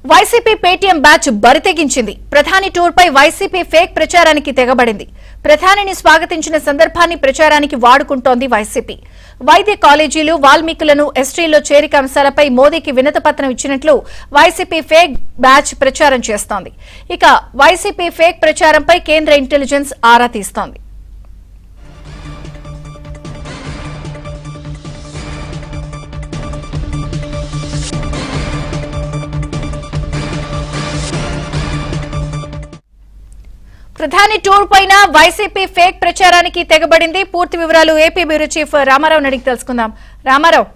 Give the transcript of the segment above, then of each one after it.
YCP Paytm batch బరితెగించింది. ప్రధాని tour పై YCP fake ప్రచారానికి తెగబడింది. ప్రధానిని స్వాగతించిన సందర్భాన్ని ప్రచారానికి వాడుకుంటోంది వైసీపీ. వైద్య కాలేజీలు, వాల్మీకులను ఎస్టీలో చేరిక అంశాలపై మోదీకి వినతిపత్రం ఇచ్చినట్లు వైసీపీ ఫేక్ బ్యాచ్ ప్రచారం చేస్తోంది. ఇక వైసీపీ ఫేక్ ప్రచారంపై కేంద్ర ఇంటెలిజెన్స్ ఆరా తీస్తోంది. ప్రధాని టూర్ పైన వైసీపీ ఫేక్ ప్రచారానికి తెగబడింది. పూర్తి వివరాలు ఏపీ బ్యూరో చీఫ్ రామారావు అడిగి తెలుసుకుందాం. రామారావు,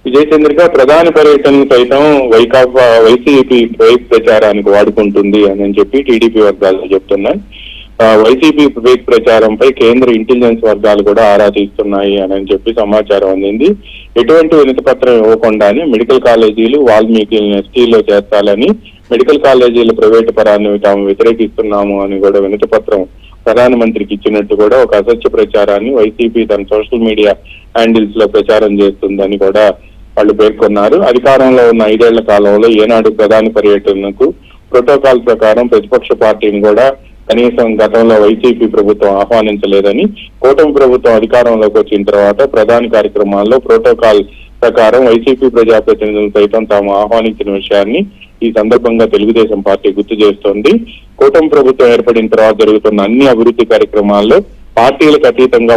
విజయచంద్రిక ప్రధాని పర్యటన సైతం వైసీపీ ఫేక్ ప్రచారానికి వాడుకుంటుంది అని చెప్పి టీడీపీ వర్గాలు చెప్తున్నాయి. వైసీపీ ఫేక్ ప్రచారంపై కేంద్ర ఇంటెలిజెన్స్ వర్గాలు కూడా ఆరా తీస్తున్నాయి అని చెప్పి సమాచారం అందింది. ఎటువంటి వినతి పత్రం ఇవ్వకుండానే మెడికల్ కాలేజీలు, వాల్మీకులను ఎస్టీలో చేర్చాలని, మెడికల్ కాలేజీల ప్రైవేటు పరాన్ని తాము వ్యతిరేకిస్తున్నాము అని కూడా వినతి పత్రం ప్రధానమంత్రికి ఇచ్చినట్టు కూడా ఒక అసత్య ప్రచారాన్ని వైసీపీ తన సోషల్ మీడియా హ్యాండిల్స్ లో ప్రచారం చేస్తుందని కూడా వాళ్ళు పేర్కొన్నారు. అధికారంలో ఉన్న 5 ఏళ్ల కాలంలో ఏనాడు ప్రధాని పర్యటనకు ప్రోటోకాల్ ప్రకారం ప్రతిపక్ష పార్టీని కూడా కనీసం గతంలో వైసీపీ ప్రభుత్వం ఆహ్వానించలేదని, కూటమి ప్రభుత్వం అధికారంలోకి వచ్చిన తర్వాత ప్రధాని కార్యక్రమాల్లో ప్రోటోకాల్ ప్రకారం వైసీపీ ప్రజాప్రతినిధులు సైతం తాము ఆహ్వానించిన విషయాన్ని ఈ సందర్భంగా తెలుగుదేశం పార్టీ గుర్తు చేస్తోంది. కూటమి ప్రభుత్వం ఏర్పడిన తర్వాత జరుగుతున్న అన్ని అభివృద్ధి కార్యక్రమాల్లో పార్టీలకు అతీతంగా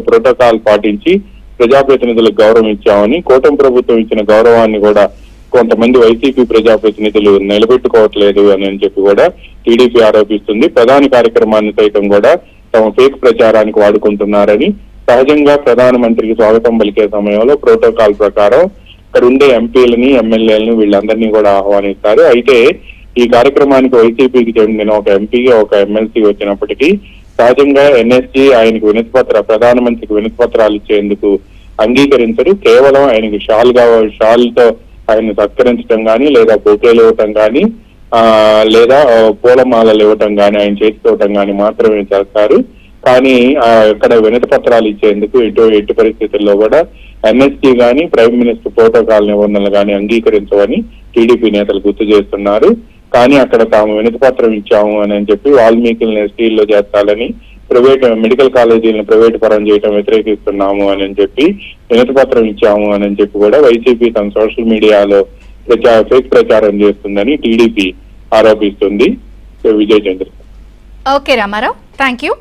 ప్రోటోకాల్ పాటించి ప్రజాప్రతినిధులకు గౌరవం ఇచ్చామని, కూటమి ప్రభుత్వం ఇచ్చిన గౌరవాన్ని కూడా కొంతమంది వైసీపీ ప్రజాప్రతినిధులు నిలబెట్టుకోవట్లేదు అని చెప్పి కూడా టీడీపీ ఆరోపిస్తుంది. ప్రధాని కార్యక్రమాన్ని సైతం కూడా తమ ఫేక్ ప్రచారానికి వాడుకుంటున్నారని, సహజంగా ప్రధానమంత్రికి స్వాగతం పలికే సమయంలో ప్రోటోకాల్ ప్రకారం ఇక్కడ ఉండే ఎంపీలని, ఎమ్మెల్యేలను వీళ్ళందరినీ కూడా ఆహ్వానిస్తారు. అయితే ఈ కార్యక్రమానికి వైసీపీకి చెందిన ఒక ఎంపీ, ఒక ఎమ్మెల్సీ వచ్చినప్పటికీ సహజంగా ఎన్ఎస్జీ ఆయనకు ప్రధానమంత్రికి వినతి పత్రాలు ఇచ్చేందుకు అంగీకరించరు. కేవలం ఆయనకి షాల్తో ఆయన సత్కరించడం కానీ, లేదా బొకేలు ఇవ్వటం కానీ, లేదా పూలమాలలు ఇవ్వటం కానీ, ఆయన చేతికోవటం కానీ మాత్రమే చేస్తారు. కానీ ఇక్కడ వినతి పత్రాలు ఇచ్చేందుకు ఎట్టి పరిస్థితుల్లో కూడా ఎన్ఎస్జీ కానీ, ప్రైమ్ మినిస్టర్ ప్రోటోకాల్ నిబంధనలు కానీ అంగీకరించవని టీడీపీ నేతలు గుర్తు చేస్తున్నారు. కానీ అక్కడ తాము వినతి పత్రం ఇచ్చాము అని చెప్పి వాల్మీకులను ఎస్టీల్లో చేర్చాలని, ప్రైవేట్ మెడికల్ కాలేజీలను ప్రైవేట్ పరం చేయడం వ్యతిరేకిస్తున్నాము అని చెప్పి వినతి పత్రం ఇచ్చాము అని చెప్పి కూడా వైసీపీ తన సోషల్ మీడియాలో ఫేక్ ప్రచారం చేస్తుందని టీడీపీ ఆరోపిస్తుంది. Vijayachandra. Okay Ramarao, thank you.